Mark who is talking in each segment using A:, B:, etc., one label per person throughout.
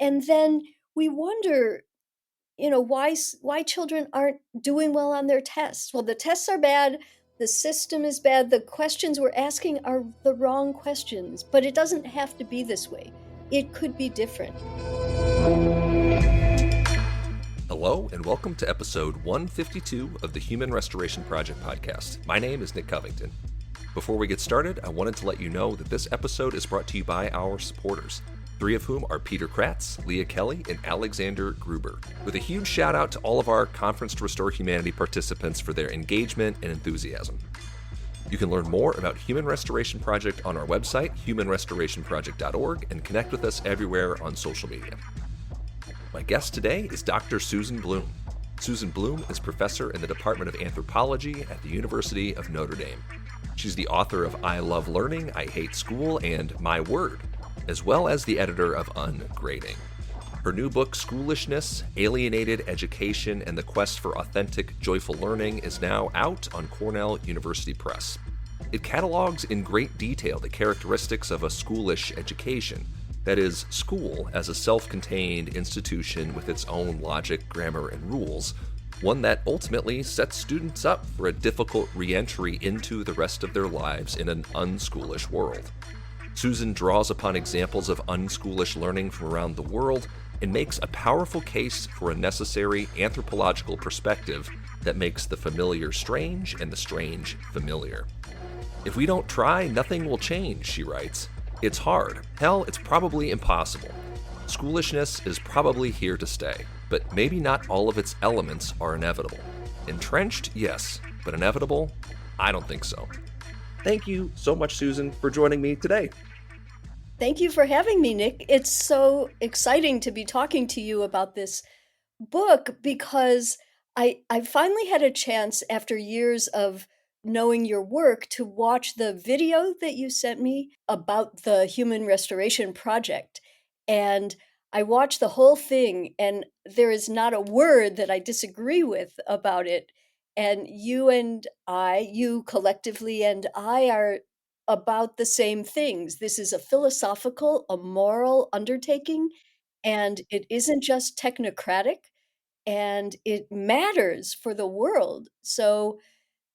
A: And then we wonder, why children aren't doing well on their tests. Well, the tests are bad, the system is bad, the questions we're asking are the wrong questions, but it doesn't have to be this way. It could be different.
B: Hello, and welcome to episode 152 of the Human Restoration Project podcast. My name is Nick Covington. Before we get started, I wanted to let you know that this episode is brought to you by our supporters, three of whom are Peter Kratz, Leah Kelly, and Alexander Gruber, with a huge shout out to all of our Conference to Restore Humanity participants for their engagement and enthusiasm. You can learn more about Human Restoration Project on our website, humanrestorationproject.org, and connect with us everywhere on social media. My guest today is Dr. Susan Blum. Susan Blum is professor in the Department of Anthropology at the University of Notre Dame. She's the author of I Love Learning, I Hate School, and My Word, as well as the editor of Ungrading. Her new book, Schoolishness, Alienated Education, and the Quest for Authentic, Joyful Learning is now out on Cornell University Press. It catalogs in great detail the characteristics of a schoolish education, that is, school as a self-contained institution with its own logic, grammar, and rules, one that ultimately sets students up for a difficult re-entry into the rest of their lives in an unschoolish world. Susan draws upon examples of unschoolish learning from around the world and makes a powerful case for a necessary anthropological perspective that makes the familiar strange and the strange familiar. If we don't try, nothing will change, she writes. It's hard. Hell, it's probably impossible. Schoolishness is probably here to stay, but maybe not all of its elements are inevitable. Entrenched, yes, but inevitable? I don't think so. Thank you so much, Susan, for joining me today.
A: Thank you for having me, Nick. It's so exciting to be talking to you about this book because I finally had a chance after years of knowing your work to watch the video that you sent me about the Human Restoration Project. And I watched the whole thing, and there is not a word that I disagree with about it. And you collectively and I are about the same things. This is a philosophical, a moral undertaking, and it isn't just technocratic, and it matters for the world. So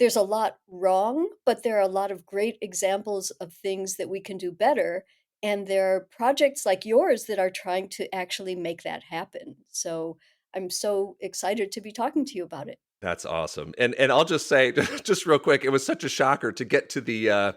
A: there's a lot wrong, but there are a lot of great examples of things that we can do better. And there are projects like yours that are trying to actually make that happen. So I'm so excited to be talking to you about it.
B: That's awesome. And I'll just say, just real quick, it was such a shocker to get to the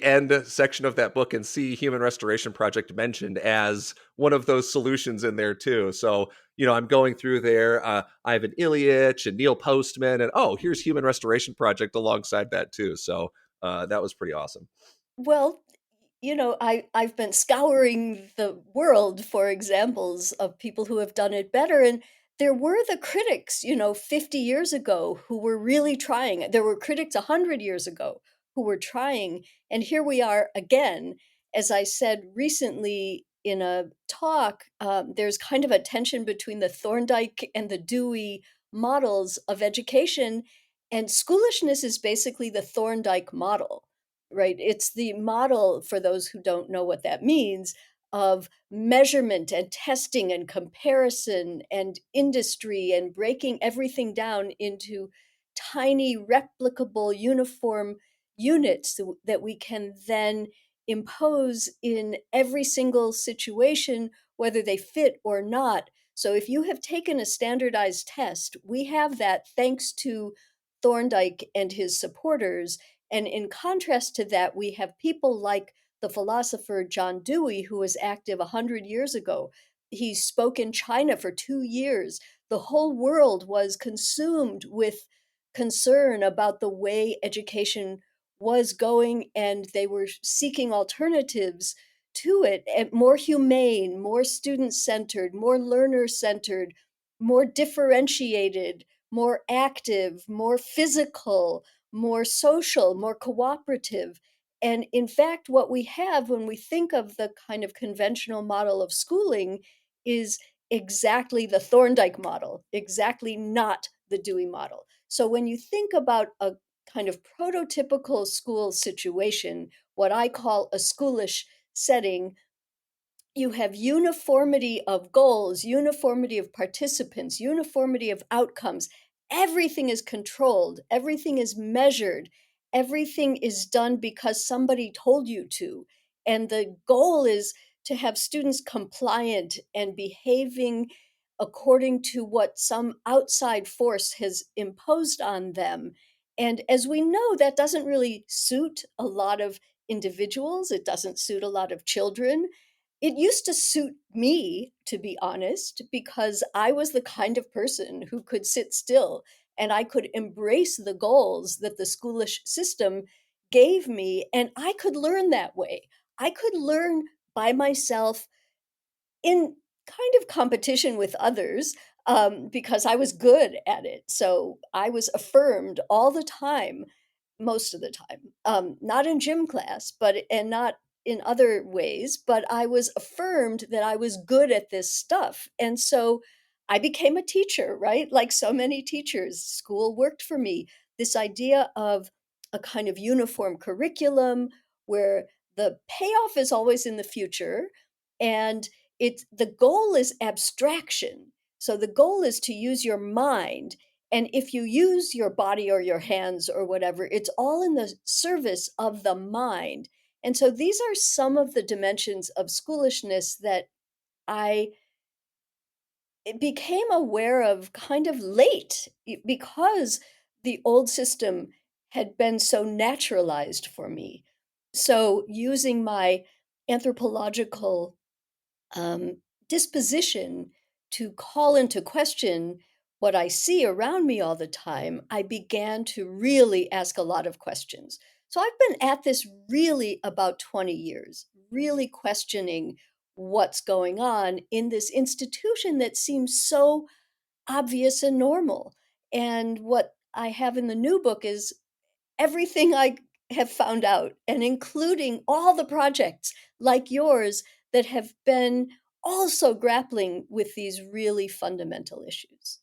B: end section of that book and see Human Restoration Project mentioned as one of those solutions in there too. So, I'm going through there, Ivan Ilyich and Neil Postman, and here's Human Restoration Project alongside that too. So that was pretty awesome.
A: Well, I've been scouring the world for examples of people who have done it better. And there were the critics, 50 years ago who were really trying. There were critics 100 years ago who were trying. And here we are again. As I said recently in a talk, there's kind of a tension between the Thorndike and the Dewey models of education. And schoolishness is basically the Thorndike model, right? It's the model, for those who don't know what that means, of measurement and testing and comparison and industry and breaking everything down into tiny, replicable, uniform units that we can then impose in every single situation, whether they fit or not. So if you have taken a standardized test, we have that thanks to Thorndike and his supporters. And in contrast to that, we have people like the philosopher John Dewey, who was active 100 years ago. He spoke in China for 2 years. The whole world was consumed with concern about the way education was going, and they were seeking alternatives to it, and more humane, more student-centered, more learner-centered, more differentiated, more active, more physical, more social, more cooperative. And in fact, what we have when we think of the kind of conventional model of schooling is exactly the Thorndike model, exactly not the Dewey model. So when you think about a kind of prototypical school situation, what I call a schoolish setting, you have uniformity of goals, uniformity of participants, uniformity of outcomes. Everything is controlled, everything is measured, everything is done because somebody told you to. And the goal is to have students compliant and behaving according to what some outside force has imposed on them. And as we know, that doesn't really suit a lot of individuals, it doesn't suit a lot of children. It used to suit me, to be honest, because I was the kind of person who could sit still and I could embrace the goals that the schoolish system gave me, and I could learn that way. I could learn by myself in kind of competition with others, because I was good at it. So I was affirmed all the time, most of the time. Not in gym class, but and not in other ways, but I was affirmed that I was good at this stuff. And so I became a teacher, right? Like so many teachers, school worked for me. This idea of a kind of uniform curriculum where the payoff is always in the future, and it's the goal is abstraction. So the goal is to use your mind. And if you use your body or your hands or whatever, it's all in the service of the mind. And so these are some of the dimensions of schoolishness that I became aware of kind of late because the old system had been so naturalized for me. So using my anthropological um, disposition to call into question what I see around me all the time, I began to really ask a lot of questions. So I've been at this really about 20 years, really questioning what's going on in this institution that seems so obvious and normal. And what I have in the new book is everything I have found out, and including all the projects like yours that have been also grappling with these really fundamental issues.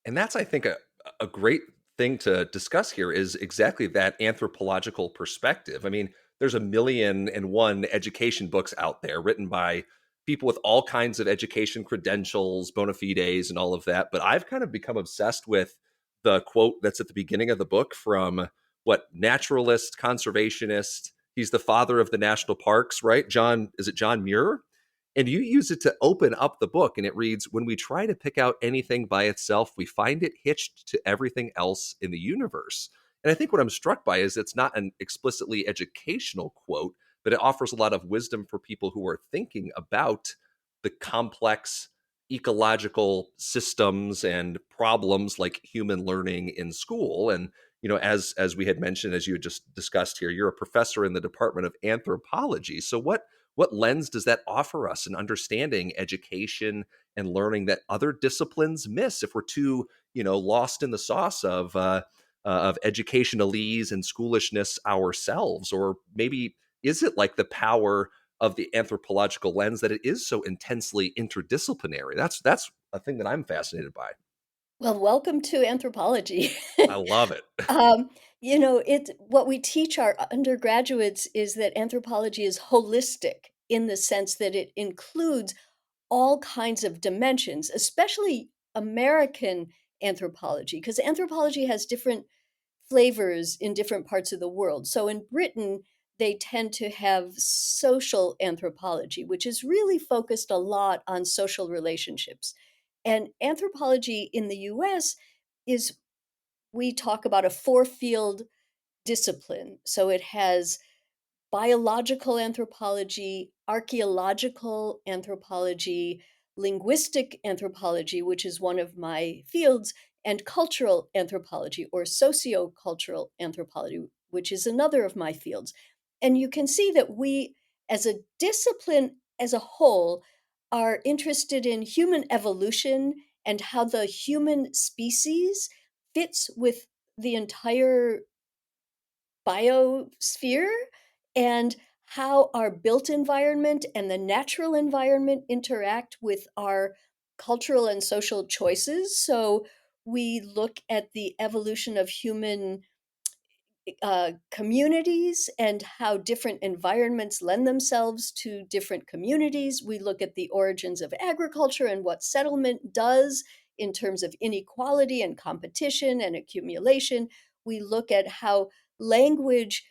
B: And that's, I think, a great thing to discuss here is exactly that anthropological perspective. I mean, there's a million and one education books out there written by people with all kinds of education credentials, bona fides, and all of that. But I've kind of become obsessed with the quote that's at the beginning of the book from what naturalist, conservationist, he's the father of the national parks, right? John, is it John Muir? And you use it to open up the book, and it reads, when we try to pick out anything by itself, we find it hitched to everything else in the universe. And I think what I'm struck by is it's not an explicitly educational quote, but it offers a lot of wisdom for people who are thinking about the complex ecological systems and problems like human learning in school. And as we had mentioned, as you had just discussed here, you're a professor in the Department of Anthropology. So what lens does that offer us in understanding education and learning that other disciplines miss if we're too lost in the sauce of educationalese and schoolishness ourselves? Or maybe is it like the power of the anthropological lens that it is so intensely interdisciplinary? That's a thing that I'm fascinated by.
A: Well, welcome to anthropology.
B: I love it.
A: um, it what we teach our undergraduates is that anthropology is holistic in the sense that it includes all kinds of dimensions, especially American anthropology, because anthropology has different flavors in different parts of the world. So in Britain, they tend to have social anthropology, which is really focused a lot on social relationships. And anthropology in the US is, we talk about a four field discipline. So it has biological anthropology, archaeological anthropology, linguistic anthropology, which is one of my fields, and cultural anthropology or sociocultural anthropology, which is another of my fields. And you can see that we, as a discipline as a whole, are interested in human evolution and how the human species fits with the entire biosphere, and how our built environment and the natural environment interact with our cultural and social choices. So we look at the evolution of human communities and how different environments lend themselves to different communities. We look at the origins of agriculture and what settlement does in terms of inequality and competition and accumulation. We look at how language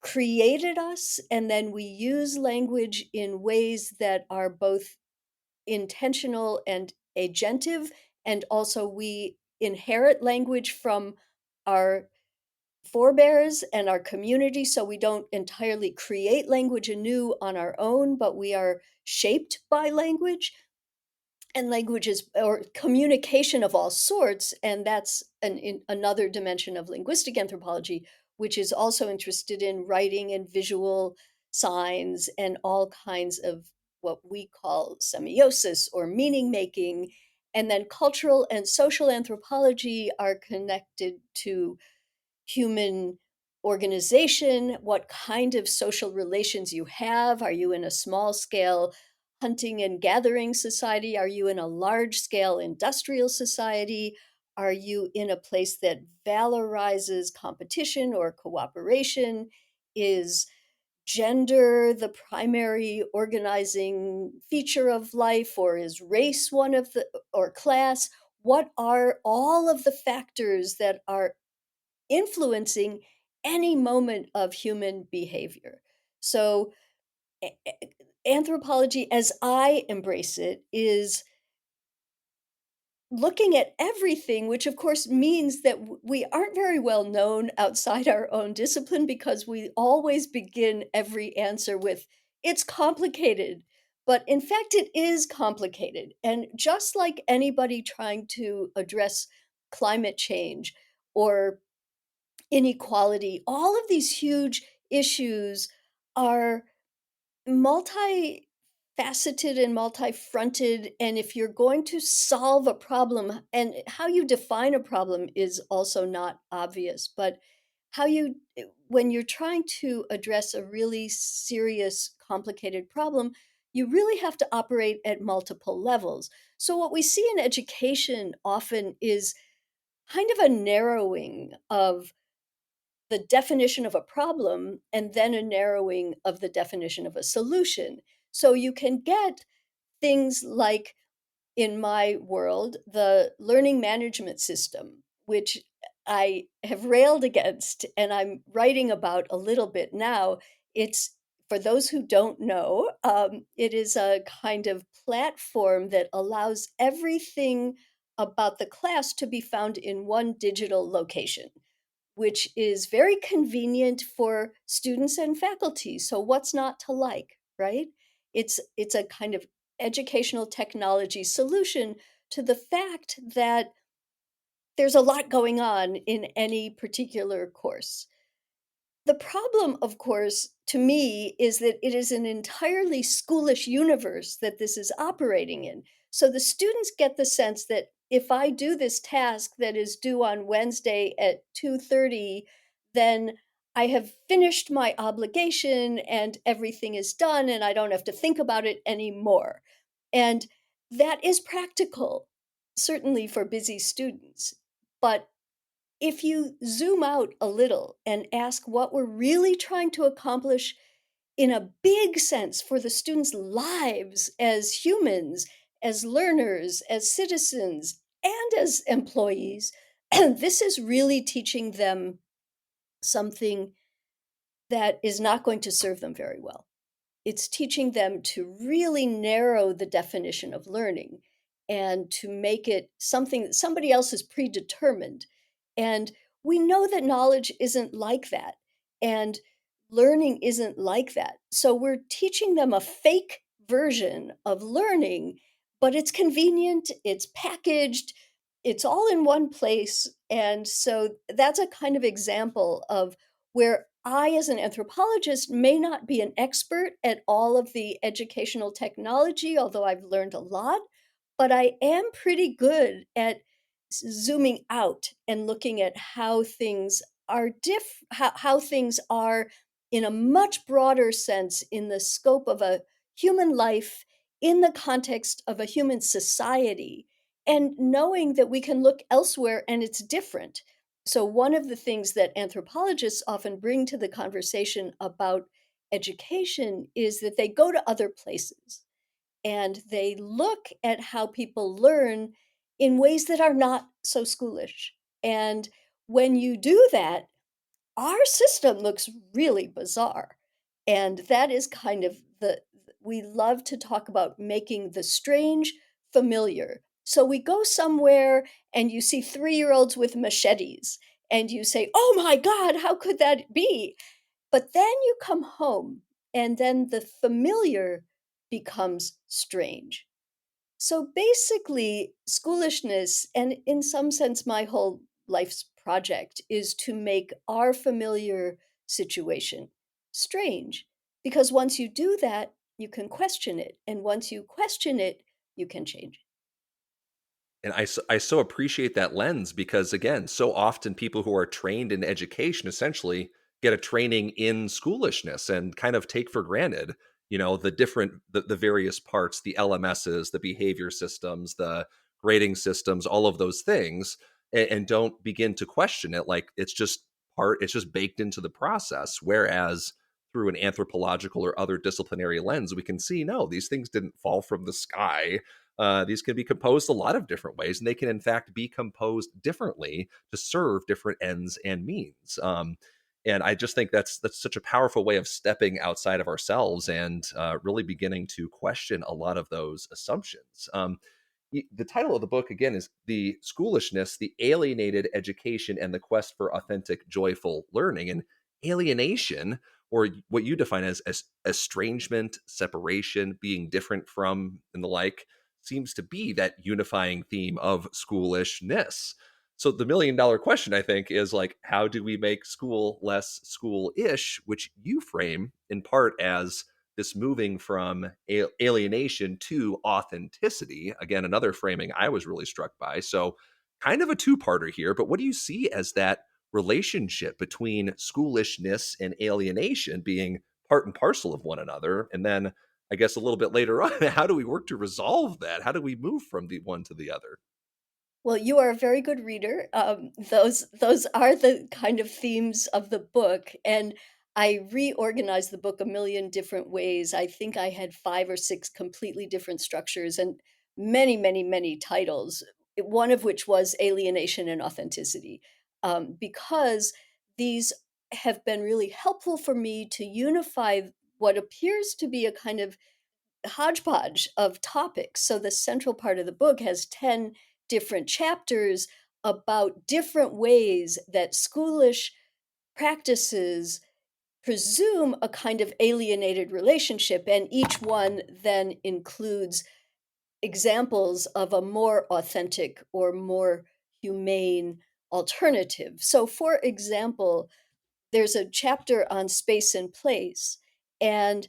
A: created us, and then we use language in ways that are both intentional and agentive, and also we inherit language from our forebears and our community, so we don't entirely create language anew on our own, but we are shaped by language and languages or communication of all sorts. And that's another dimension of linguistic anthropology, which is also interested in writing and visual signs and all kinds of what we call semiosis or meaning making. And then cultural and social anthropology are connected to human organization, what kind of social relations you have. Are you in a small scale hunting and gathering society? Are you in a large scale industrial society? Are you in a place that valorizes competition or cooperation? Is gender the primary organizing feature of life, or is race one of the, or class? What are all of the factors that are influencing any moment of human behavior? So, anthropology, as I embrace it, is looking at everything, which of course means that we aren't very well known outside our own discipline because we always begin every answer with, it's complicated. But in fact, it is complicated. And just like anybody trying to address climate change or inequality, all of these huge issues are multifaceted and multi-fronted. And if you're going to solve a problem, and how you define a problem is also not obvious, but how you, when you're trying to address a really serious, complicated problem, you really have to operate at multiple levels. So, what we see in education often is kind of a narrowing of the definition of a problem and then a narrowing of the definition of a solution. So you can get things like, in my world, the learning management system, which I have railed against and I'm writing about a little bit now. It's, for those who don't know, it is a kind of platform that allows everything about the class to be found in one digital location, which is very convenient for students and faculty. So what's not to like, right? It's a kind of educational technology solution to the fact that there's a lot going on in any particular course. The problem, of course, to me, is that it is an entirely schoolish universe that this is operating in. So the students get the sense that if I do this task that is due on Wednesday at 2:30, then I have finished my obligation and everything is done and I don't have to think about it anymore. And that is practical, certainly for busy students. But if you zoom out a little and ask what we're really trying to accomplish in a big sense for the students' lives as humans, as learners, as citizens, and as employees, this is really teaching them something that is not going to serve them very well. It's teaching them to really narrow the definition of learning and to make it something that somebody else has predetermined. And we know that knowledge isn't like that. And learning isn't like that. So we're teaching them a fake version of learning, but it's convenient, it's packaged, it's all in one place. And so that's a kind of example of where I, as an anthropologist, may not be an expert at all of the educational technology, although I've learned a lot, but I am pretty good at zooming out and looking at how things are how things are in a much broader sense in the scope of a human life, in the context of a human society, and knowing that we can look elsewhere and it's different. So, one of the things that anthropologists often bring to the conversation about education is that they go to other places and they look at how people learn in ways that are not so schoolish. And when you do that, our system looks really bizarre. And that is kind of we love to talk about making the strange familiar. So we go somewhere and you see 3-year-olds with machetes and you say, "Oh my God, how could that be?" But then you come home and then the familiar becomes strange. So basically, schoolishness, and in some sense, my whole life's project is to make our familiar situation strange. Because once you do that, you can question it. And once you question it, you can change it.
B: And I so appreciate that lens because, again, so often people who are trained in education essentially get a training in schoolishness and kind of take for granted, the various parts, the LMSs, the behavior systems, the grading systems, all of those things, and don't begin to question it like it's just baked into the process. Whereas through an anthropological or other disciplinary lens, we can see no, these things didn't fall from the sky. These can be composed a lot of different ways, and they can, in fact, be composed differently to serve different ends and means. And I just think that's such a powerful way of stepping outside of ourselves and really beginning to question a lot of those assumptions. The title of the book again is "The Schoolishness: The Alienated Education and the Quest for Authentic, Joyful Learning." And alienation, or what you define as estrangement, separation, being different from, and the like, seems to be that unifying theme of schoolishness. So the $1 million question, I think, is like, how do we make school less schoolish, which you frame in part as this moving from alienation to authenticity. Again, another framing I was really struck by. So, kind of a two-parter here, but what do you see as that relationship between schoolishness and alienation being part and parcel of one another? And then I guess a little bit later on, how do we work to resolve that? How do we move from the one to the other?
A: Well, you are a very good reader. Those are the kind of themes of the book, and I reorganized the book a million different ways. I think I had 5 or 6 completely different structures and many, many, many titles. One of which was alienation and authenticity, because these have been really helpful for me to unify what appears to be a kind of hodgepodge of topics. So the central part of the book has 10 different chapters about different ways that schoolish practices presume a kind of alienated relationship, and each one then includes examples of a more authentic or more humane alternative. So, for example, there's a chapter on space and place, and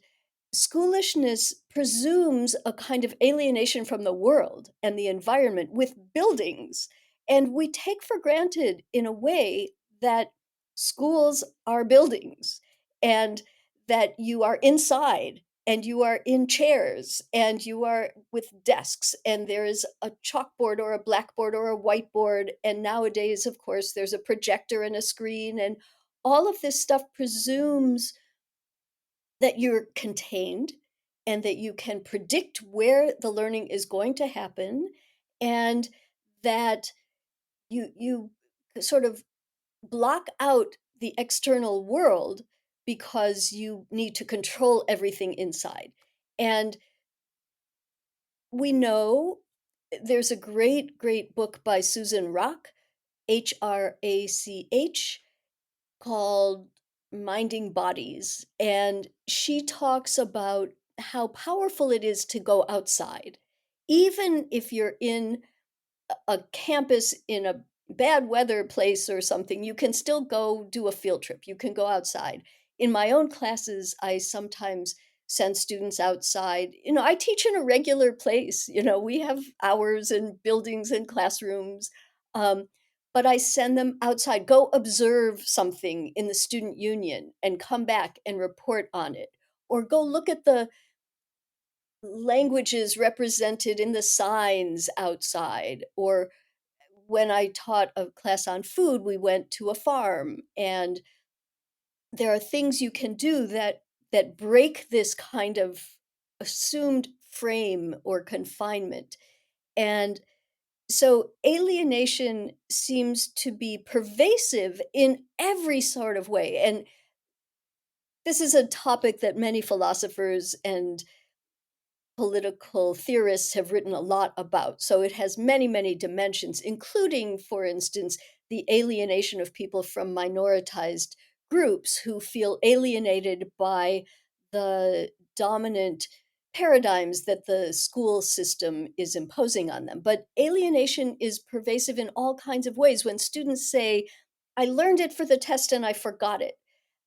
A: schoolishness presumes a kind of alienation from the world and the environment with buildings. And we take for granted, in a way, that schools are buildings and that you are inside and you are in chairs and you are with desks and there is a chalkboard or a blackboard or a whiteboard. And nowadays, of course, there's a projector and a screen. And all of this stuff presumes that you're contained and that you can predict where the learning is going to happen, and that you sort of block out the external world because you need to control everything inside. And we know there's a great, great book by Susan Rock, Hrach, called Minding Bodies. And she talks about how powerful it is to go outside. Even if you're in a campus in a bad weather place or something, you can still go do a field trip. You can go outside. In my own classes, I sometimes send students outside. I teach in a regular place. We have hours and buildings and classrooms. Um, but I send them outside, go observe something in the student union and come back and report on it. Or go look at the languages represented in the signs outside, or when I taught a class on food, we went to a farm, and there are things you can do that break this kind of assumed frame or confinement. And so alienation seems to be pervasive in every sort of way. And this is a topic that many philosophers and political theorists have written a lot about. So it has many, many dimensions, including, for instance, the alienation of people from minoritized groups who feel alienated by the dominant paradigms that the school system is imposing on them. But alienation is pervasive in all kinds of ways. When students say, I learned it for the test and I forgot it,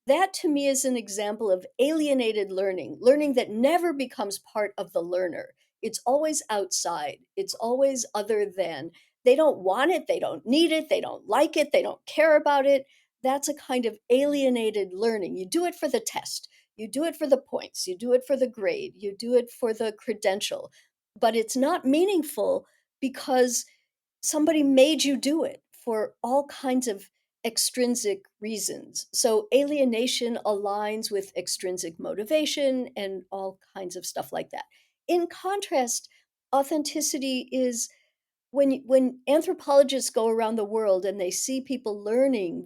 A: that to me is an example of alienated learning, learning that never becomes part of the learner. It's always outside, it's always other than. They don't want it, they don't need it, they don't like it, they don't care about it. That's a kind of alienated learning. You do it for the test, you do it for the points, you do it for the grade, you do it for the credential, but it's not meaningful because somebody made you do it for all kinds of extrinsic reasons. So alienation aligns with extrinsic motivation and all kinds of stuff like that. In contrast, authenticity is when anthropologists go around the world and they see people learning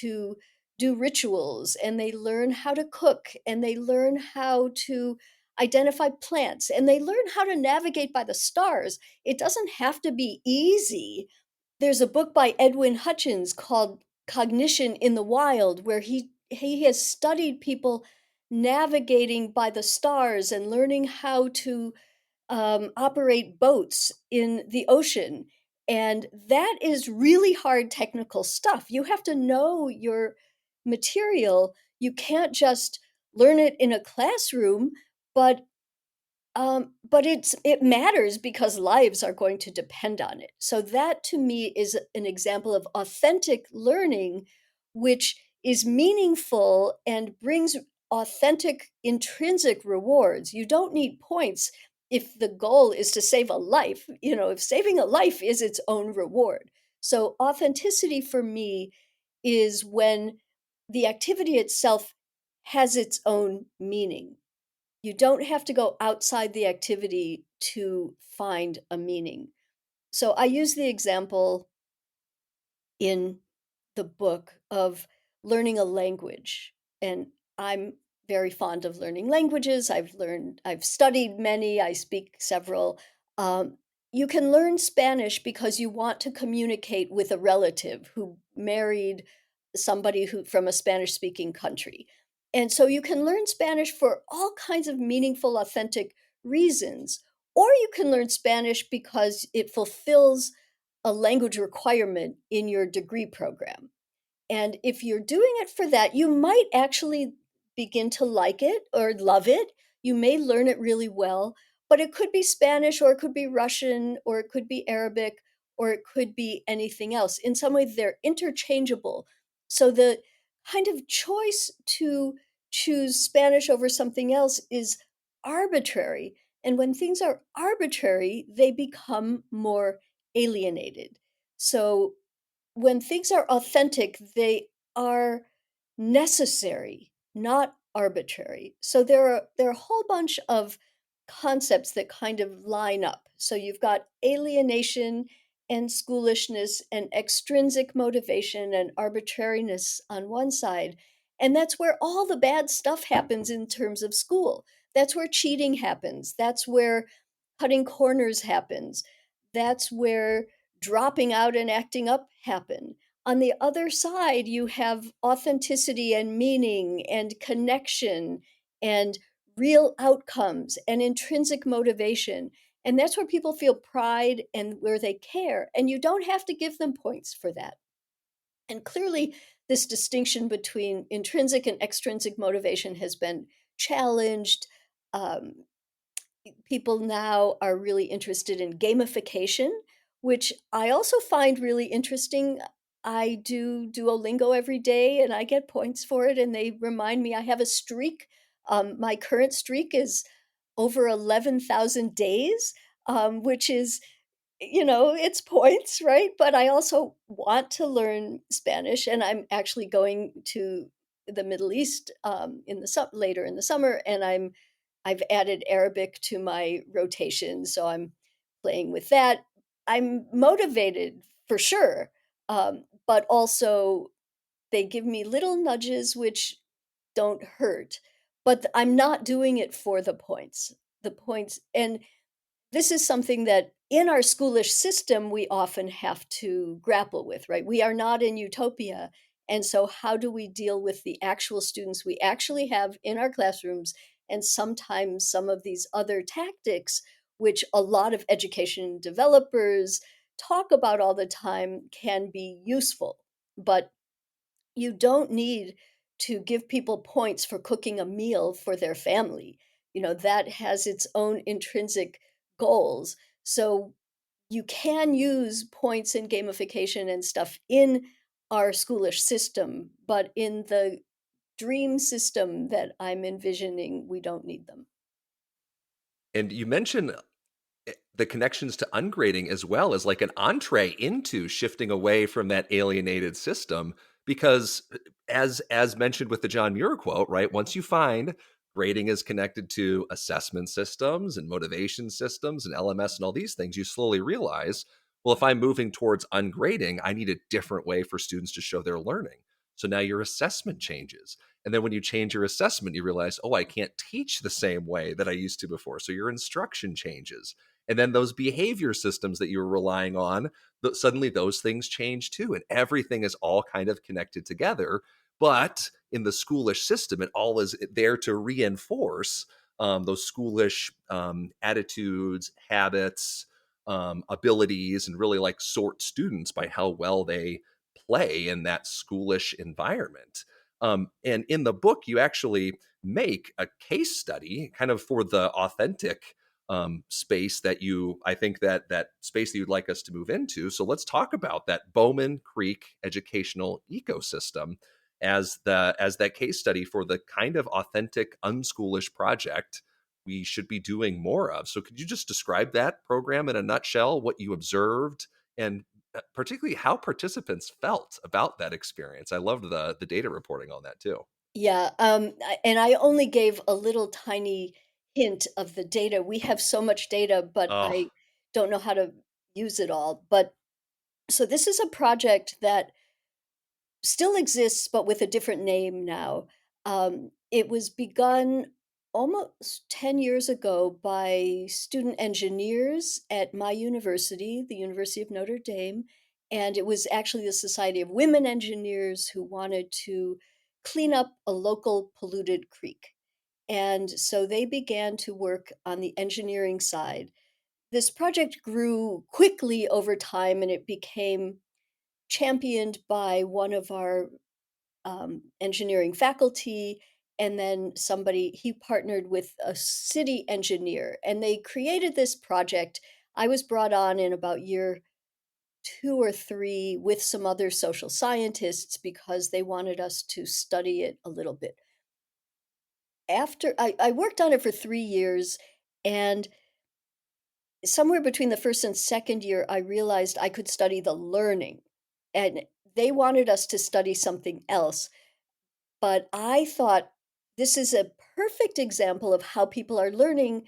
A: to do rituals, and they learn how to cook, and they learn how to identify plants, and they learn how to navigate by the stars. It doesn't have to be easy. There's a book by Edwin Hutchins called Cognition in the Wild, where he has studied people navigating by the stars and learning how to operate boats in the ocean. And that is really hard technical stuff. You have to know your material. You can't just learn it in a classroom, but it matters because lives are going to depend on it. So that to me is an example of authentic learning, which is meaningful and brings authentic intrinsic rewards. You don't need points if the goal is to save a life. If saving a life is its own reward. So authenticity for me is when the activity itself has its own meaning. You don't have to go outside the activity to find a meaning. So I use the example in the book of learning a language. And I'm very fond of learning languages. I've studied many, I speak several. Um, you can learn Spanish because you want to communicate with a relative who married somebody who from a Spanish speaking country. And so you can learn Spanish for all kinds of meaningful, authentic reasons. Or you can learn Spanish because it fulfills a language requirement in your degree program. And if you're doing it for that, you might actually begin to like it or love it. You may learn it really well, but it could be Spanish, or it could be Russian, or it could be Arabic, or it could be anything else. In some ways, they're interchangeable. So the kind of choice to choose Spanish over something else is arbitrary. And when things are arbitrary, they become more alienated. So when things are authentic, they are necessary, not arbitrary. So there are a whole bunch of concepts that kind of line up. So you've got alienation and schoolishness and extrinsic motivation and arbitrariness on one side. And that's where all the bad stuff happens in terms of school. That's where cheating happens. That's where cutting corners happens. That's where dropping out and acting up happen. On the other side, you have authenticity and meaning and connection and real outcomes and intrinsic motivation. And that's where people feel pride and where they care. And you don't have to give them points for that. And clearly, this distinction between intrinsic and extrinsic motivation has been challenged. Um, People now are really interested in gamification, which I also find really interesting. I do Duolingo every day and I get points for it, and they remind me I have a streak. My current streak is over 11,000 days, which is it's points, right? But I also want to learn Spanish, and I'm actually going to the Middle East in the later in the summer, and I've added Arabic to my rotation, so I'm playing with that. I'm motivated for sure, but also they give me little nudges which don't hurt. But I'm not doing it for the points. The points, and this is something that in our schoolish system we often have to grapple with, right? We are not in utopia. And so, how do we deal with the actual students we actually have in our classrooms? And sometimes some of these other tactics, which a lot of education developers talk about all the time, can be useful. But you don't need to give people points for cooking a meal for their family. That has its own intrinsic goals. So you can use points and gamification and stuff in our schoolish system, but in the dream system that I'm envisioning, we don't need them.
B: And you mentioned the connections to ungrading as well as like an entree into shifting away from that alienated system because as mentioned with the John Muir quote, right, once you find grading is connected to assessment systems and motivation systems and LMS and all these things, you slowly realize, well, if I'm moving towards ungrading, I need a different way for students to show their learning. So now your assessment changes. And then when you change your assessment, you realize, oh, I can't teach the same way that I used to before. So your instruction changes. And then those behavior systems that you were relying on, suddenly those things change too. And everything is all kind of connected together. But in the schoolish system, it all is there to reinforce those schoolish attitudes, habits, abilities, and really like sort students by how well they play in that schoolish environment. And in the book, you actually make a case study kind of for the authentic space that I think that space that you'd like us to move into. So let's talk about that Bowman Creek educational ecosystem as that case study for the kind of authentic unschoolish project we should be doing more of. So could you just describe that program in a nutshell, what you observed, and particularly how participants felt about that experience? I loved the data reporting on that too.
A: Yeah, and I only gave a little tiny hint of the data. We have so much data, but
B: Oh,
A: I don't know how to use it all. But so this is a project that still exists, but with a different name now. It was begun almost 10 years ago by student engineers at my university, the University of Notre Dame. And it was actually the Society of Women Engineers who wanted to clean up a local polluted creek. And so they began to work on the engineering side. This project grew quickly over time and it became championed by one of our engineering faculty. And then he partnered with a city engineer and they created this project. I was brought on in about year 2 or 3 with some other social scientists because they wanted us to study it a little bit. After I worked on it for 3 years, and somewhere between the first and second year, I realized I could study the learning. And they wanted us to study something else. But I thought this is a perfect example of how people are learning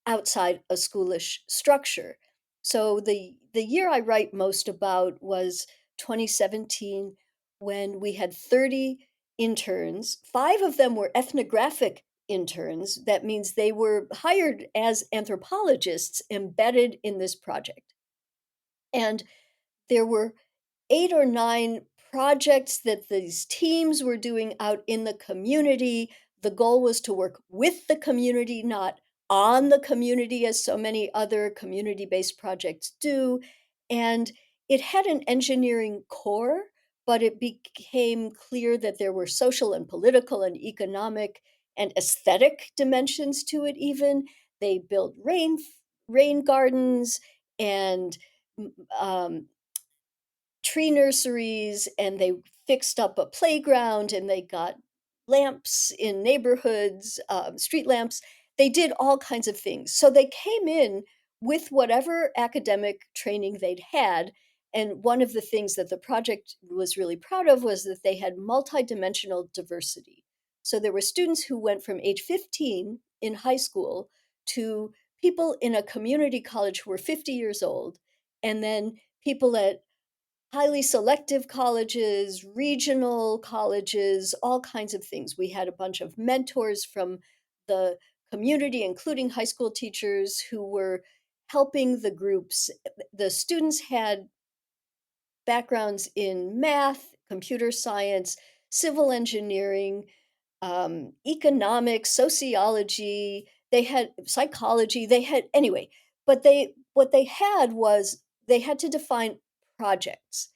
A: outside a schoolish structure. So the year I write most about was 2017 when we had 30 interns. 5 of them were ethnographic interns. That means they were hired as anthropologists embedded in this project. And there were 8 or 9 projects that these teams were doing out in the community. The goal was to work with the community, not on the community, as so many other community-based projects do. And it had an engineering core, but it became clear that there were social and political and economic and aesthetic dimensions to it even. They built rain gardens and um, tree nurseries, and they fixed up a playground, and they got lamps in neighborhoods, street lamps. They did all kinds of things. So they came in with whatever academic training they'd had. And one of the things that the project was really proud of was that they had multidimensional diversity. So there were students who went from age 15 in high school to people in a community college who were 50 years old, and then people at highly selective colleges, regional colleges, all kinds of things. We had a bunch of mentors from the community, including high school teachers who were helping the groups. The students had backgrounds in math, computer science, civil engineering, economics, sociology, they had psychology, they had anyway, but they what they had was they had to define projects.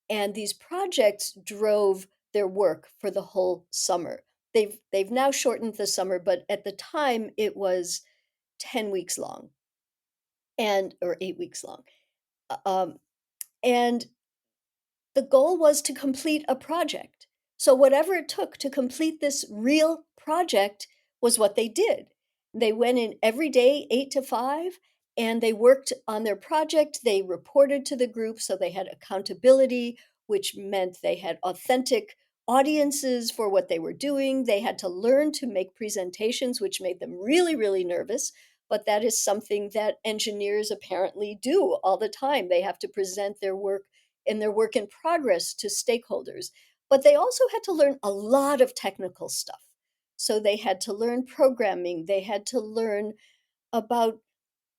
A: And these projects drove their work for the whole summer. They've now shortened the summer, but at the time it was 10 weeks long and or 8 weeks long. Um, and the goal was to complete a project. So whatever it took to complete this real project was what they did. They went in every day, 8 to 5, and they worked on their project. They reported to the group, so they had accountability, which meant they had authentic audiences for what they were doing. They had to learn to make presentations, which made them really, really nervous. But that is something that engineers apparently do all the time. They have to present their work and their work in progress to stakeholders. But they also had to learn a lot of technical stuff. So they had to learn programming, they had to learn about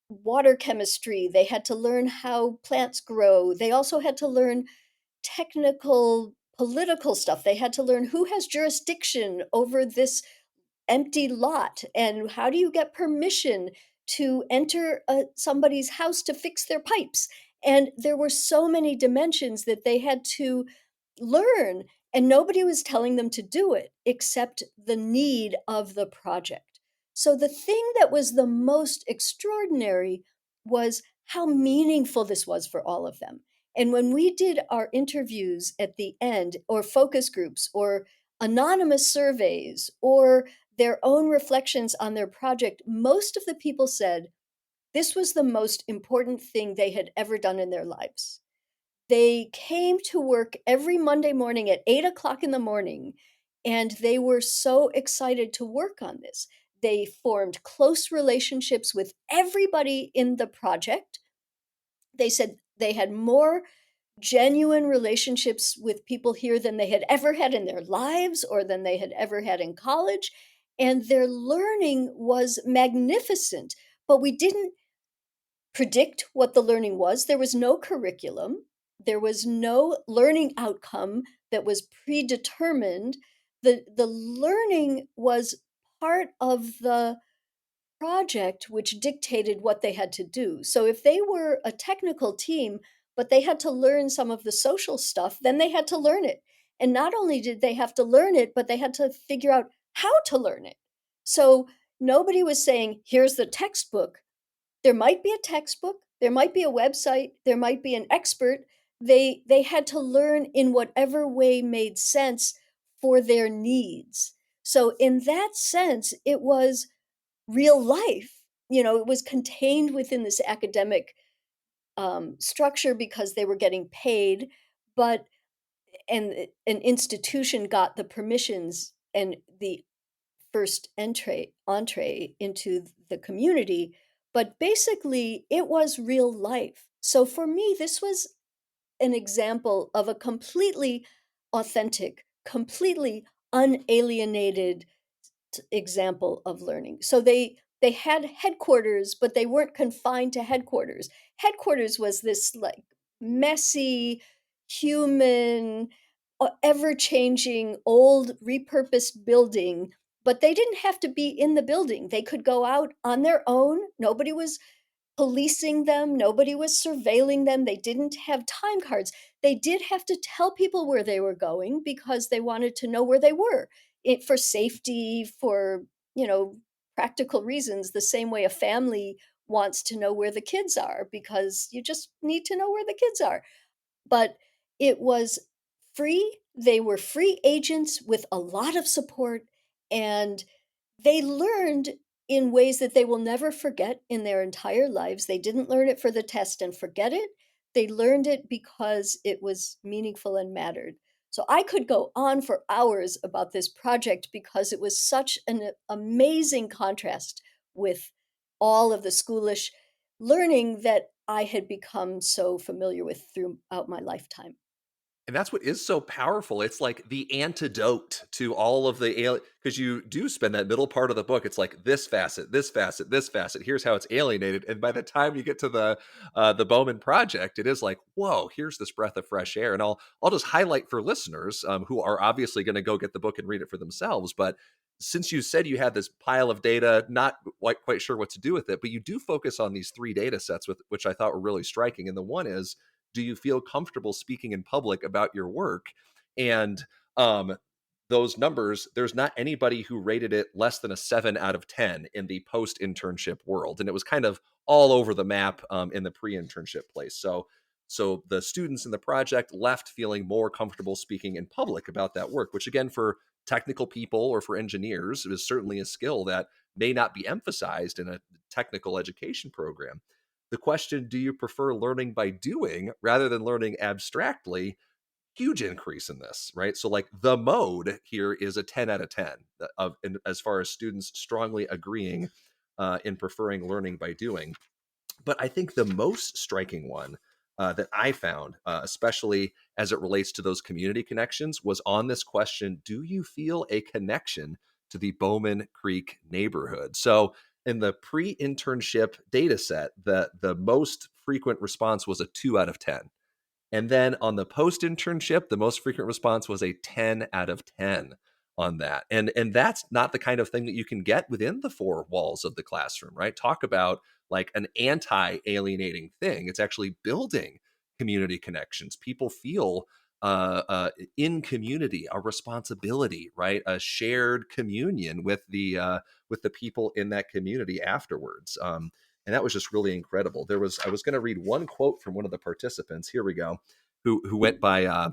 A: water chemistry, they had to learn how plants grow. They also had to learn technical political stuff. They had to learn who has jurisdiction over this empty lot, and how do you get permission to enter somebody's house to fix their pipes. And there were so many dimensions that they had to learn, and nobody was telling them to do it except the need of the project. So the thing that was the most extraordinary was how meaningful this was for all of them. And when we did our interviews at the end, or focus groups, or anonymous surveys, or their own reflections on their project, most of the people said this was the most important thing they had ever done in their lives. They came to work every Monday morning at 8 o'clock in the morning, and they were so excited to work on this. They formed close relationships with everybody in the project. They said they had more genuine relationships with people here than they had ever had in their lives or than they had ever had in college. And their learning was magnificent. But we didn't predict what the learning was. There was no curriculum, there was no learning outcome that was predetermined. The learning was part of the project which dictated what they had to do. So if they were a technical team, but they had to learn some of the social stuff, then they had to learn it. And not only did they have to learn it, but they had to figure out how to learn it. So nobody was saying, here's the textbook. There might be a textbook, there might be a website, there might be an expert. They had to learn in whatever way made sense for their needs. So in that sense, it was real life. It was contained within this academic structure because they were getting paid, but an institution got the permissions and the first entree into the community. But basically, it was real life. So for me, this was an example of a completely authentic, completely unalienated example of learning. So they had headquarters, but they weren't confined to headquarters. Headquarters was this like messy, human, ever-changing, old, repurposed building, but they didn't have to be in the building. They could go out on their own. Nobody was policing them, nobody was surveilling them, they didn't have time cards. They did have to tell people where they were going because they wanted to know where they were, for safety, for, you know, practical reasons, the same way a family wants to know where the kids are because you just need to know where the kids are. But it was free. They were free agents with a lot of support, and they learned in ways that they will never forget in their entire lives. They didn't learn it for the test and forget it. They learned it because it was meaningful and mattered. So I could go on for hours about this project because it was such an amazing contrast with all of the schoolish learning that I had become so familiar with throughout my lifetime.
B: And that's what is so powerful. It's like the antidote to all of the because you do spend that middle part of the book. It's like this facet, this facet, this facet. Here's how it's alienated. And by the time you get to the Bowman project, it is like, whoa, here's this breath of fresh air. And I'll just highlight for listeners who are obviously going to go get the book and read it for themselves. But since you said you had this pile of data, not quite sure what to do with it, but you do focus on these three data sets, with which I thought were really striking. And the one is, do you feel comfortable speaking in public about your work? And those numbers, there's not anybody who rated it less than a 7 out of 10 in the post internship world. And it was kind of all over the map in the pre internship place. So the students in the project left feeling more comfortable speaking in public about that work, which again, for technical people or for engineers, is certainly a skill that may not be emphasized in a technical education program. The question, do you prefer learning by doing rather than learning abstractly? Huge increase in this, right? So, like, the mode here is a 10 out of 10 as far as students strongly agreeing in preferring learning by doing. But I think the most striking one that I found, especially as it relates to those community connections, was on this question: do you feel a connection to the Bowman Creek neighborhood? So, in the pre-internship data set, the most frequent response was a 2 out of 10. And then on the post internship, the most frequent response was a 10 out of 10 on that. And that's not the kind of thing that you can get within the four walls of the classroom, right? Talk about like an anti-alienating thing. It's actually building community connections. People feel in community, a responsibility, right? A shared communion with the people in that community afterwards. And that was just really incredible. I was going to read one quote from one of the participants. Here we go, who went by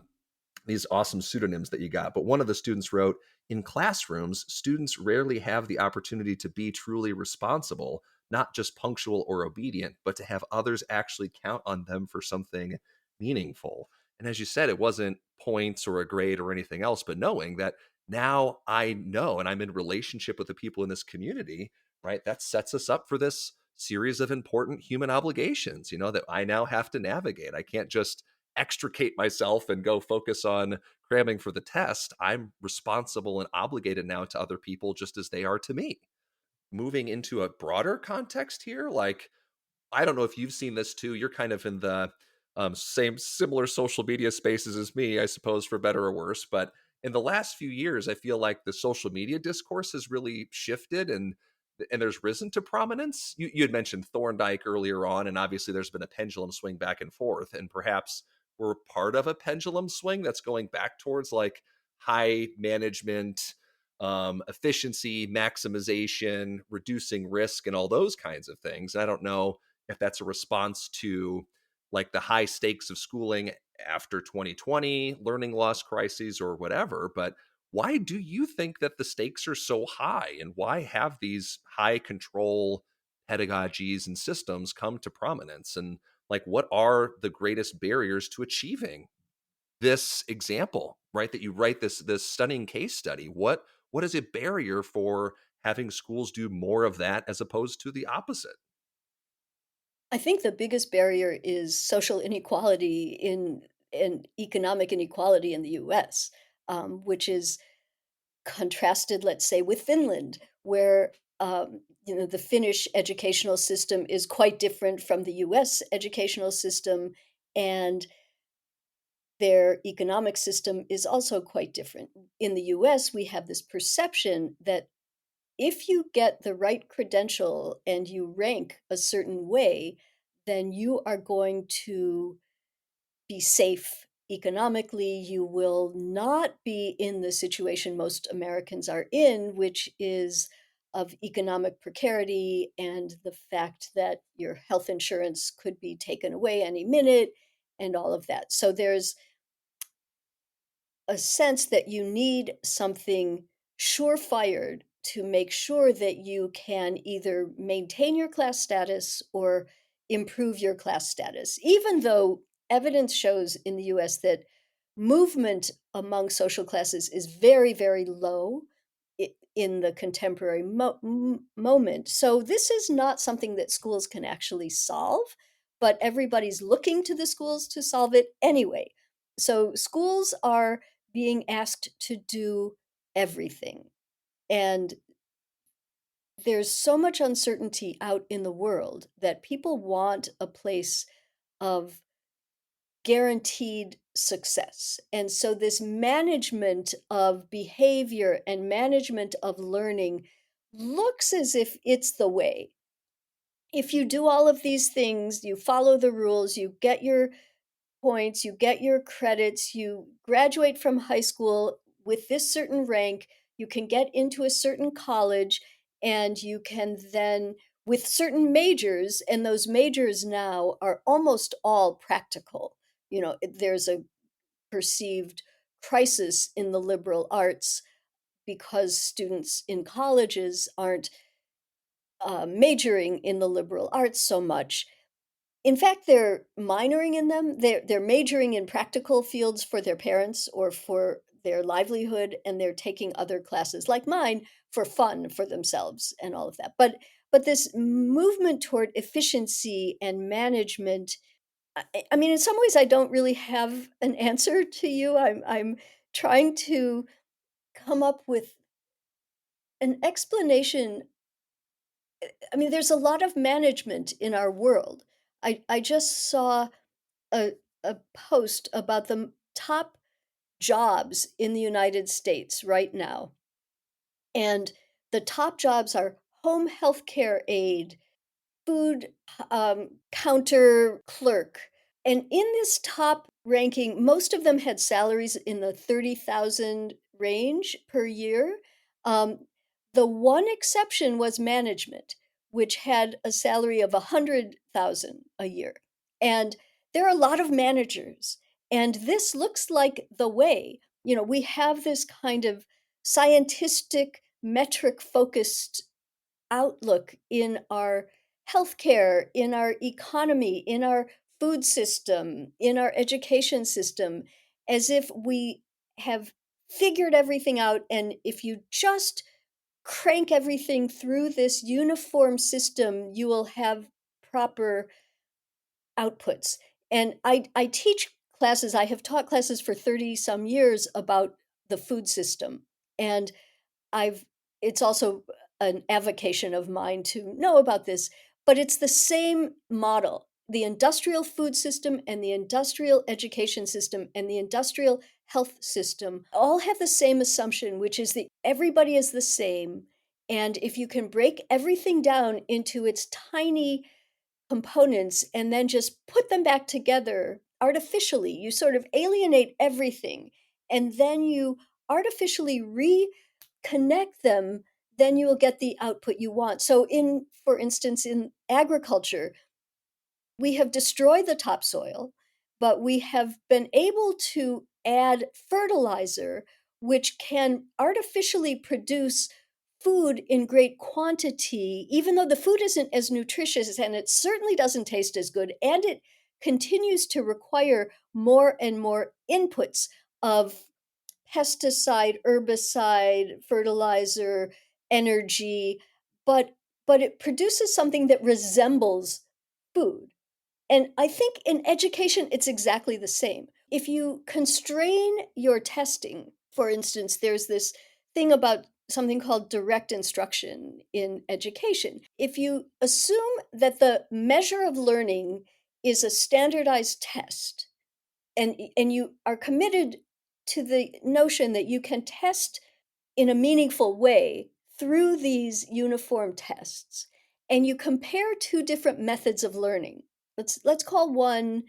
B: these awesome pseudonyms that you got. But one of the students wrote, in classrooms, students rarely have the opportunity to be truly responsible, not just punctual or obedient, but to have others actually count on them for something meaningful. And as you said, it wasn't points or a grade or anything else, but knowing that now I know and I'm in relationship with the people in this community, right? That sets us up for this series of important human obligations, that I now have to navigate. I can't just extricate myself and go focus on cramming for the test. I'm responsible and obligated now to other people just as they are to me. Moving into a broader context here, like, I don't know if you've seen this too. You're kind of in the same similar social media spaces as me, I suppose, for better or worse. But in the last few years, I feel like the social media discourse has really shifted and there's risen to prominence. You had mentioned Thorndike earlier on, and obviously there's been a pendulum swing back and forth, and perhaps we're part of a pendulum swing that's going back towards like high management, efficiency, maximization, reducing risk, and all those kinds of things. And I don't know if that's a response to like the high stakes of schooling after 2020, learning loss crises, or whatever. But why do you think that the stakes are so high? And why have these high control pedagogies and systems come to prominence? And like, what are the greatest barriers to achieving this example, right? That you write this stunning case study. What is a barrier for having schools do more of that as opposed to the opposite?
A: I think the biggest barrier is social inequality and economic inequality in the US, which is contrasted, let's say, with Finland, where the Finnish educational system is quite different from the US educational system, and their economic system is also quite different. In the US, we have this perception that if you get the right credential and you rank a certain way, then you are going to be safe economically. You will not be in the situation most Americans are in, which is of economic precarity and the fact that your health insurance could be taken away any minute and all of that. So there's a sense that you need something surefire to make sure that you can either maintain your class status or improve your class status, even though evidence shows in the US that movement among social classes is very, very low in the contemporary moment. So, this is not something that schools can actually solve, but everybody's looking to the schools to solve it anyway. So, schools are being asked to do everything. And there's so much uncertainty out in the world that people want a place of guaranteed success. And so, this management of behavior and management of learning looks as if it's the way. If you do all of these things, you follow the rules, you get your points, you get your credits, you graduate from high school with this certain rank, you can get into a certain college, and you can then, with certain majors, and those majors now are almost all practical. There's a perceived crisis in the liberal arts because students in colleges aren't majoring in the liberal arts so much. In fact, they're minoring in them. They're majoring in practical fields for their parents or for their livelihood, and they're taking other classes like mine for fun for themselves and all of that. But this movement toward efficiency and management, I mean, in some ways, I don't really have an answer to you. I'm trying to come up with an explanation. I mean, there's a lot of management in our world. I just saw a a post about the top jobs in the United States right now, and the top jobs are home healthcare aide, food counter clerk. And in this top ranking, most of them had salaries in the 30,000 range per year. Um, the one exception was management, which had a salary of 100,000 a year. And there are a lot of managers. And this looks like the way. We have this kind of scientific, metric focused outlook in our healthcare, in our economy, in our food system, in our education system, as if we have figured everything out. And if you just crank everything through this uniform system, you will have proper outputs. And I teach classes, I have taught classes for 30 some years about the food system. And I've it's also an avocation of mine to know about this, but it's the same model. The industrial food system and the industrial education system and the industrial health system all have the same assumption, which is that everybody is the same. And if you can break everything down into its tiny components and then just put them back together artificially, you sort of alienate everything, and then you artificially connect them, then you will get the output you want. So for instance, in agriculture, we have destroyed the topsoil, but we have been able to add fertilizer, which can artificially produce food in great quantity, even though the food isn't as nutritious and it certainly doesn't taste as good, and it continues to require more and more inputs of pesticide, herbicide, fertilizer, energy, but it produces something that resembles food. And I think in education, it's exactly the same. If you constrain your testing, for instance, there's this thing about something called direct instruction in education. If you assume that the measure of learning is a standardized test, and you are committed to the notion that you can test in a meaningful way through these uniform tests, and you compare two different methods of learning. Let's call one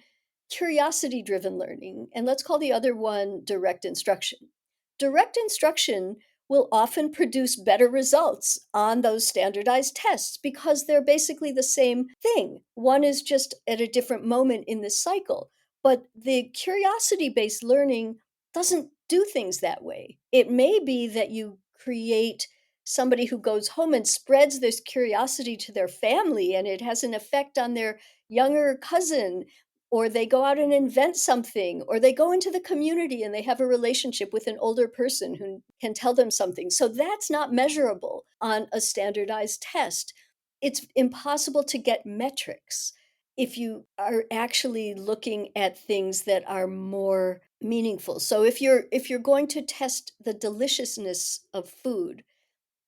A: curiosity driven learning, and let's call the other one direct instruction. Direct instruction will often produce better results on those standardized tests because they're basically the same thing. One is just at a different moment in this cycle, but the curiosity based learning doesn't do things that way. It may be that you create somebody who goes home and spreads this curiosity to their family, and it has an effect on their younger cousin, or they go out and invent something, or they go into the community and they have a relationship with an older person who can tell them something. So that's not measurable on a standardized test. It's impossible to get metrics if you are actually looking at things that are more meaningful. So if you're going to test the deliciousness of food,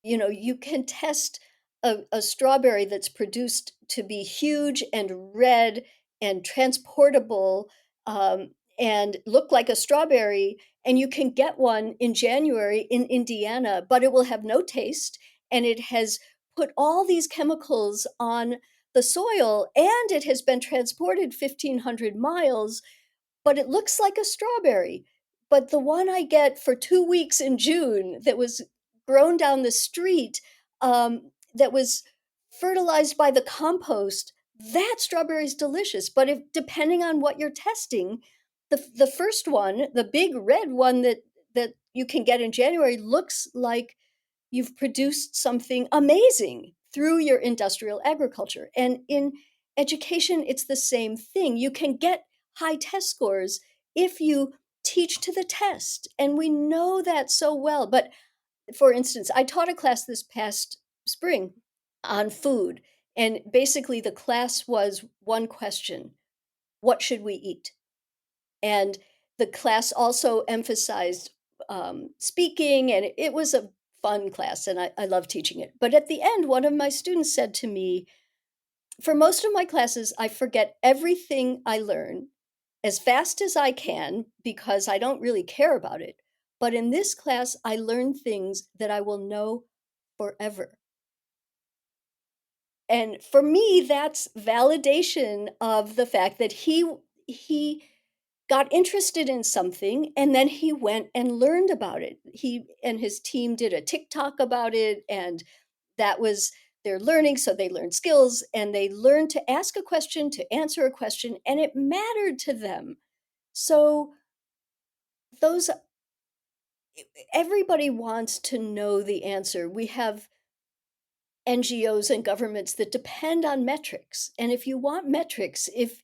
A: you can test a strawberry that's produced to be huge and red and transportable, and look like a strawberry, and you can get one in January in Indiana, but it will have no taste, and it has put all these chemicals on the soil, and it has been transported 1,500 miles, but it looks like a strawberry. But the one I get for 2 weeks in June that was grown down the street, that was fertilized by the compost, that strawberry is delicious. But if depending on what you're testing, the first one, the big red one that you can get in January, looks like you've produced something amazing through your industrial agriculture. And in education, it's the same thing. You can get high test scores if you teach to the test. And we know that so well. But for instance, I taught a class this past spring on food. And basically, the class was one question: what should we eat? And the class also emphasized speaking, and it was a fun class, and I love teaching it. But at the end, one of my students said to me, for most of my classes, I forget everything I learn as fast as I can because I don't really care about it. But in this class, I learn things that I will know forever. And for me, that's validation of the fact that he got interested in something, and then he went and learned about it. He and his team did a TikTok about it, and that was their learning. So they learned skills, and they learned to ask a question, to answer a question, and it mattered to them. So those everybody wants to know the answer. We have NGOs and governments that depend on metrics. And if you want metrics, if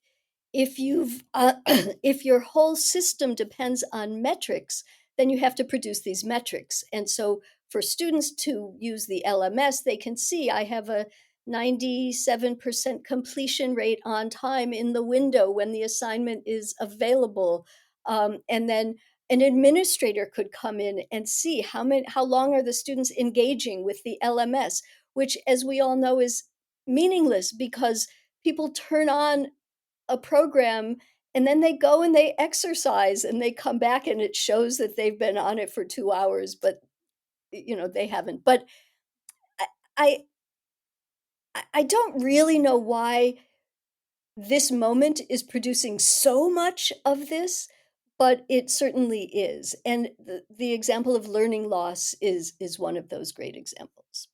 A: you've if your whole system depends on metrics, then you have to produce these metrics. And so for students to use the LMS, they can see I have a 97% completion rate on time in the window when the assignment is available. And then an administrator could come in and see how long are the students engaging with the LMS, which, as we all know, is meaningless because people turn on a program and then they go and they exercise and they come back and it shows that they've been on it for 2 hours, but they haven't. But I I don't really know why this moment is producing so much of this, but it certainly is. And the example of learning loss is one of those great examples.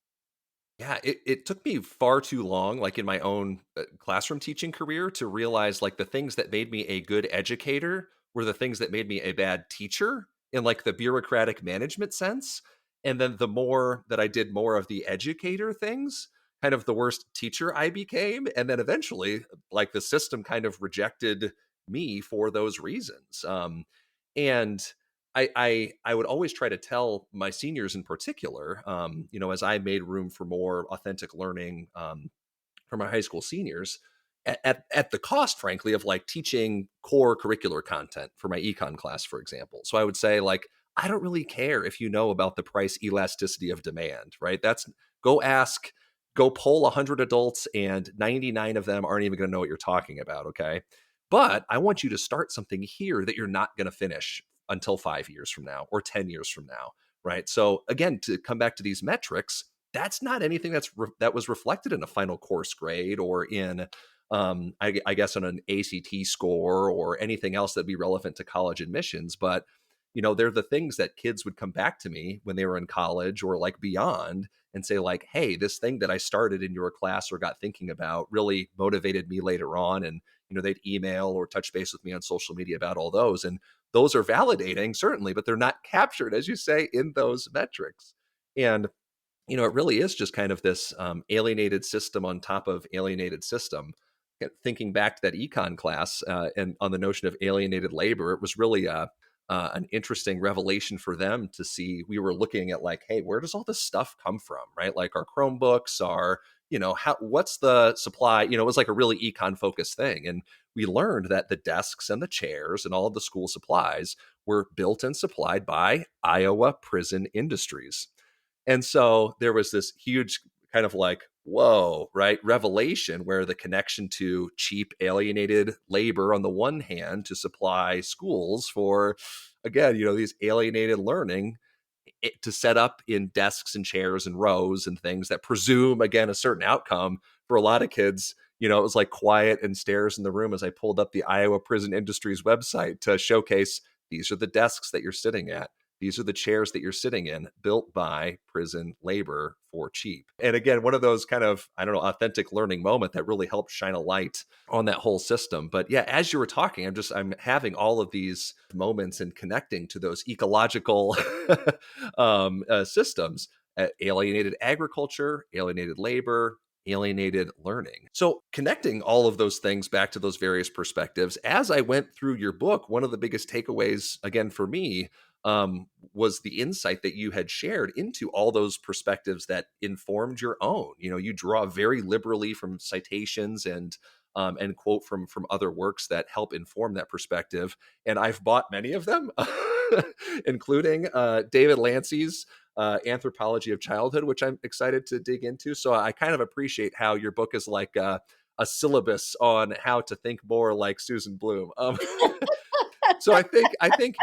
B: Yeah, it took me far too long, like in my own classroom teaching career, to realize like the things that made me a good educator were the things that made me a bad teacher in like the bureaucratic management sense. And then the more that I did more of the educator things, kind of the worst teacher I became. And then eventually, like the system kind of rejected me for those reasons. And I would always try to tell my seniors in particular, as I made room for more authentic learning for my high school seniors, at the cost, frankly, of like teaching core curricular content for my econ class, for example. So I would say like, I don't really care if you know about the price elasticity of demand, right? That's go poll 100 adults and 99 of them aren't even going to know what you're talking about, okay? But I want you to start something here that you're not going to finish until 5 years from now or 10 years from now, right? So again, to come back to these metrics, that's not anything that was reflected in a final course grade or in, I guess, on an ACT score or anything else that'd be relevant to college admissions. But they're the things that kids would come back to me when they were in college or like beyond and say like, hey, this thing that I started in your class or got thinking about really motivated me later on. And they'd email or touch base with me on social media about all those. And those are validating, certainly, but they're not captured, as you say, in those metrics. And it really is just kind of this alienated system on top of alienated system. Thinking back to that econ class and on the notion of alienated labor, it was really an interesting revelation for them to see. We were looking at like, hey, where does all this stuff come from, right? Like our Chromebooks are, what's the supply? It was like a really econ focused thing. And we learned that the desks and the chairs and all of the school supplies were built and supplied by Iowa Prison Industries. And so there was this huge kind of like, whoa, right? Revelation where the connection to cheap alienated labor on the one hand to supply schools for, again, these alienated learning to set up in desks and chairs and rows and things that presume, again, a certain outcome for a lot of kids. It was like quiet and stares in the room as I pulled up the Iowa Prison Industries website to showcase these are the desks that you're sitting at. These are the chairs that you're sitting in, built by prison labor for cheap. And again, one of those kind of, I don't know, authentic learning moment that really helped shine a light on that whole system. But yeah, as you were talking, I'm having all of these moments and connecting to those ecological systems, alienated agriculture, alienated labor, alienated learning. So, connecting all of those things back to those various perspectives, as I went through your book, one of the biggest takeaways, again, for me, was the insight that you had shared into all those perspectives that informed your own. You draw very liberally from citations and quote from other works that help inform that perspective. And I've bought many of them, including David Lancy's Anthropology of Childhood, which I'm excited to dig into. So I kind of appreciate how your book is like a syllabus on how to think more like Susan Blum. So I think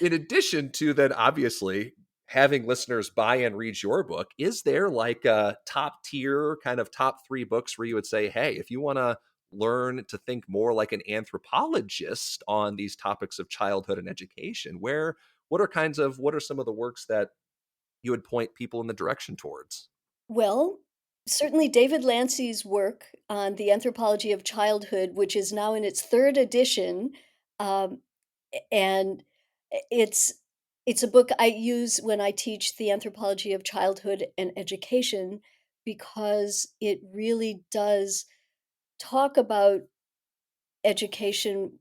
B: in addition to then obviously having listeners buy and read your book, is there like a top tier kind of top three books where you would say, hey, if you want to learn to think more like an anthropologist on these topics of childhood and education, what are some of the works that you would point people in the direction towards?
A: Well, certainly David Lancy's work on the anthropology of childhood, which is now in its third edition, um, and it's it's a book I use when I teach the anthropology of childhood and education because it really does talk about education,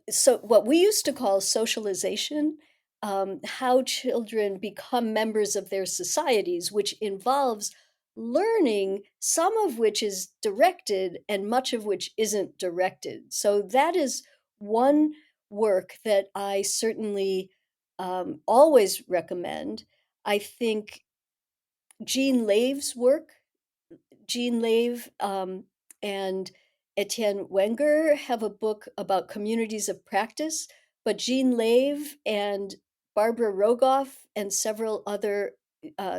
A: so what we used to call socialization, how children become members of their societies, which involves learning, some of which is directed and much of which isn't directed. So that is one work that I certainly always recommend. I think Jean Lave's work, Jean Lave and Etienne Wenger have a book about communities of practice, but Jean Lave and Barbara Rogoff and several other,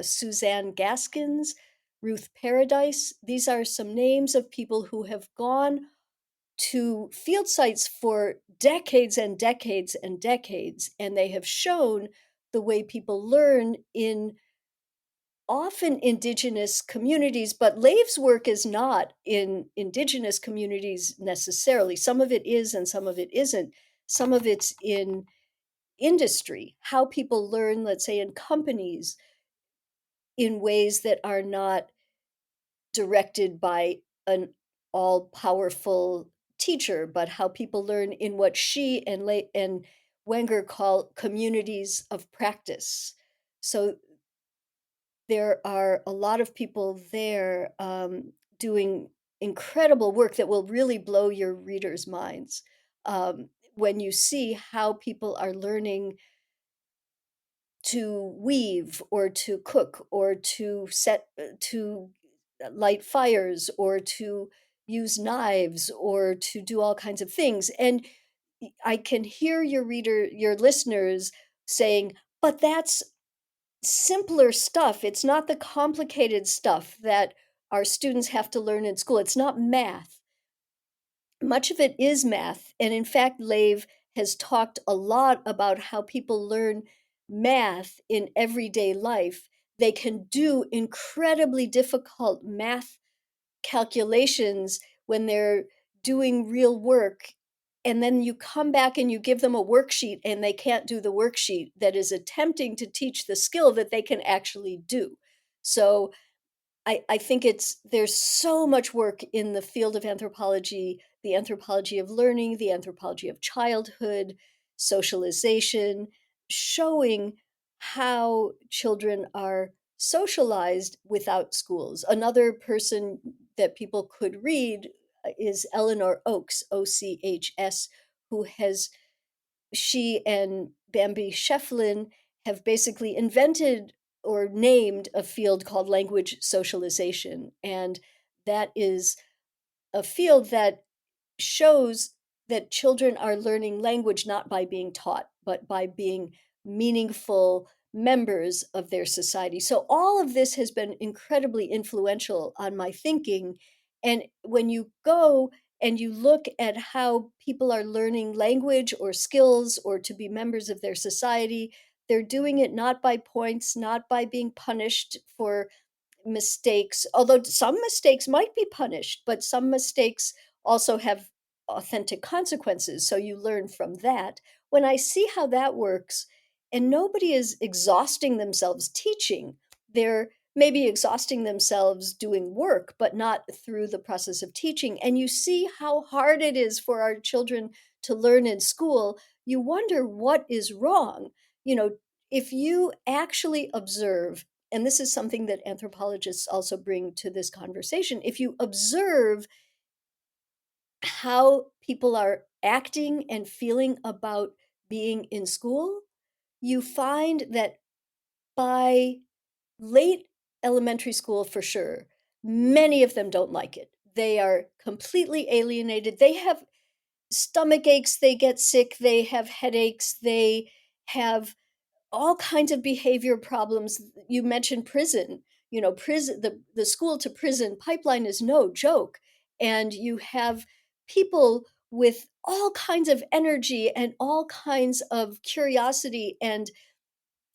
A: Suzanne Gaskins, Ruth Paradise, these are some names of people who have gone to field sites for decades and decades and decades, and they have shown the way people learn in often indigenous communities, but Lave's work is not in indigenous communities necessarily. Some of it is and some of it isn't. Some of it's in industry, how people learn, let's say, in companies in ways that are not directed by an all powerful teacher, but how people learn in what she and Wenger call communities of practice. So there are a lot of people there doing incredible work that will really blow your readers' minds when you see how people are learning to weave or to cook or to light fires or to use knives or to do all kinds of things. And I can hear your listeners saying, but that's simpler stuff. It's not the complicated stuff that our students have to learn in school. It's not math. Much of it is math. And in fact, Lave has talked a lot about how people learn math in everyday life. They can do incredibly difficult math calculations when they're doing real work. And then you come back and you give them a worksheet and they can't do the worksheet that is attempting to teach the skill that they can actually do. So I think there's so much work in the field of anthropology, the anthropology of learning, the anthropology of childhood, socialization, showing how children are socialized without schools. Another person that people could read is Eleanor Oakes, Ochs, who has she and Bambi Shefflin have basically invented or named a field called language socialization. And that is a field that shows that children are learning language not by being taught, but by being meaningful members of their society. So all of this has been incredibly influential on my thinking. And when you go and you look at how people are learning language or skills or to be members of their society, they're doing it not by points, not by being punished for mistakes, although some mistakes might be punished, but some mistakes also have authentic consequences. So you learn from that. When I see how that works, and nobody is exhausting themselves teaching, they're maybe exhausting themselves doing work, but not through the process of teaching. And you see how hard it is for our children to learn in school. You wonder what is wrong. You know, if you actually observe, and this is something that anthropologists also bring to this conversation, if you observe how people are acting and feeling about being in school, you find that by late elementary school, for sure, many of them don't like it. They are completely alienated. They have stomach aches, they get sick, they have headaches, they have all kinds of behavior problems. You mentioned prison. You know, prison, the school to prison pipeline is no joke. And you have people with all kinds of energy and all kinds of curiosity and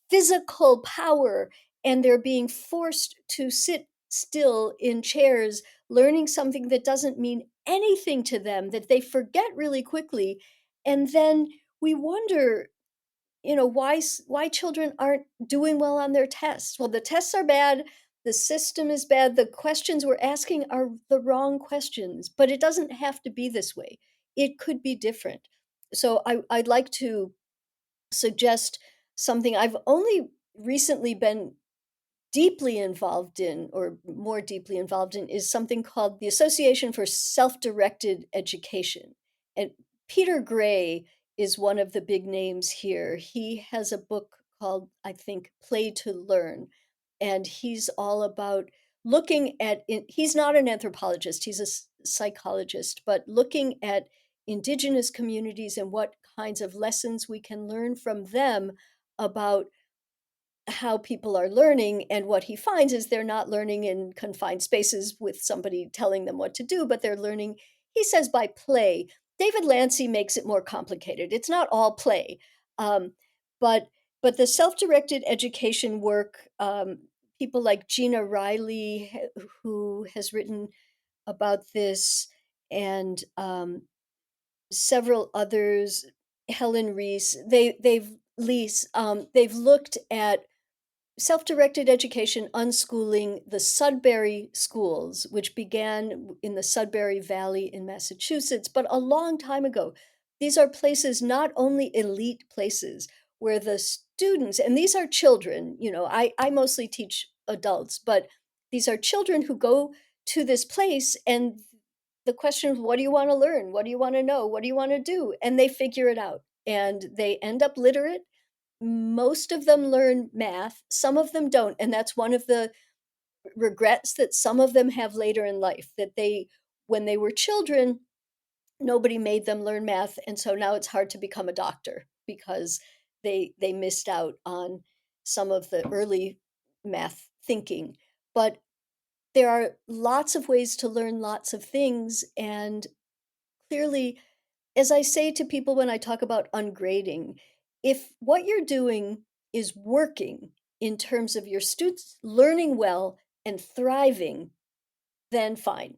A: physical power, and they're being forced to sit still in chairs, learning something that doesn't mean anything to them, that they forget really quickly. And then we wonder, why children aren't doing well on their tests. Well, the tests are bad, the system is bad, the questions we're asking are the wrong questions, but it doesn't have to be this way. It could be different. So I'd like to suggest something I've only recently been deeply involved in, or more deeply involved in, is something called the Association for Self-Directed Education. And Peter Gray is one of the big names here. He has a book called, I think, Play to Learn. And he's all about looking at, he's not an anthropologist, he's a psychologist, but looking at indigenous communities and what kinds of lessons we can learn from them about how people are learning. And what he finds is they're not learning in confined spaces with somebody telling them what to do, but they're learning, he says, by play. David Lancy makes it more complicated. It's not all play. Um, but but the self-directed education work, people like Gina Riley, who has written about this, and several others, Helen Reese, they've looked at self-directed education unschooling the Sudbury schools, which began in the Sudbury Valley in Massachusetts, but a long time ago. These are places, not only elite places, where the students, and these are children, I mostly teach adults, but these are children who go to this place, and the question is, what do you want to learn? What do you want to know? What do you want to do? And they figure it out, and they end up literate. Most of them learn math, some of them don't, and that's one of the regrets that some of them have later in life, that when they were children, nobody made them learn math, and so now it's hard to become a doctor because they missed out on some of the early math thinking. But there are lots of ways to learn lots of things, and clearly, as I say to people when I talk about ungrading, if what you're doing is working in terms of your students learning well and thriving, then fine.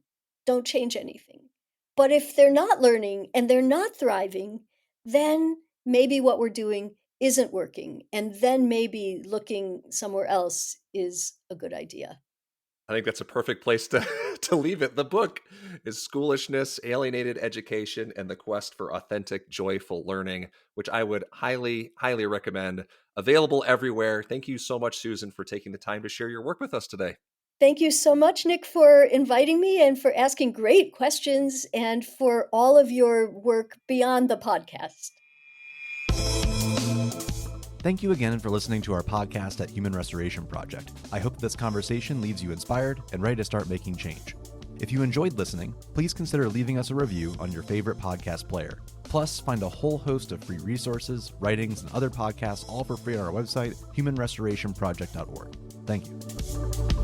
A: Don't change anything. But if they're not learning and they're not thriving, then maybe what we're doing isn't working, and then maybe looking somewhere else is a good idea.
B: I think that's a perfect place to, to leave it. The book is Schoolishness, Alienated Education, and the Quest for Authentic, Joyful Learning, which I would highly, highly recommend. Available everywhere. Thank you so much, Susan, for taking the time to share your work with us today.
A: Thank you so much, Nick, for inviting me and for asking great questions and for all of your work beyond the podcast.
C: Thank you again for listening to our podcast at Human Restoration Project. I hope this conversation leaves you inspired and ready to start making change. If you enjoyed listening, please consider leaving us a review on your favorite podcast player. Plus, find a whole host of free resources, writings, and other podcasts all for free on our website, humanrestorationproject.org. Thank you.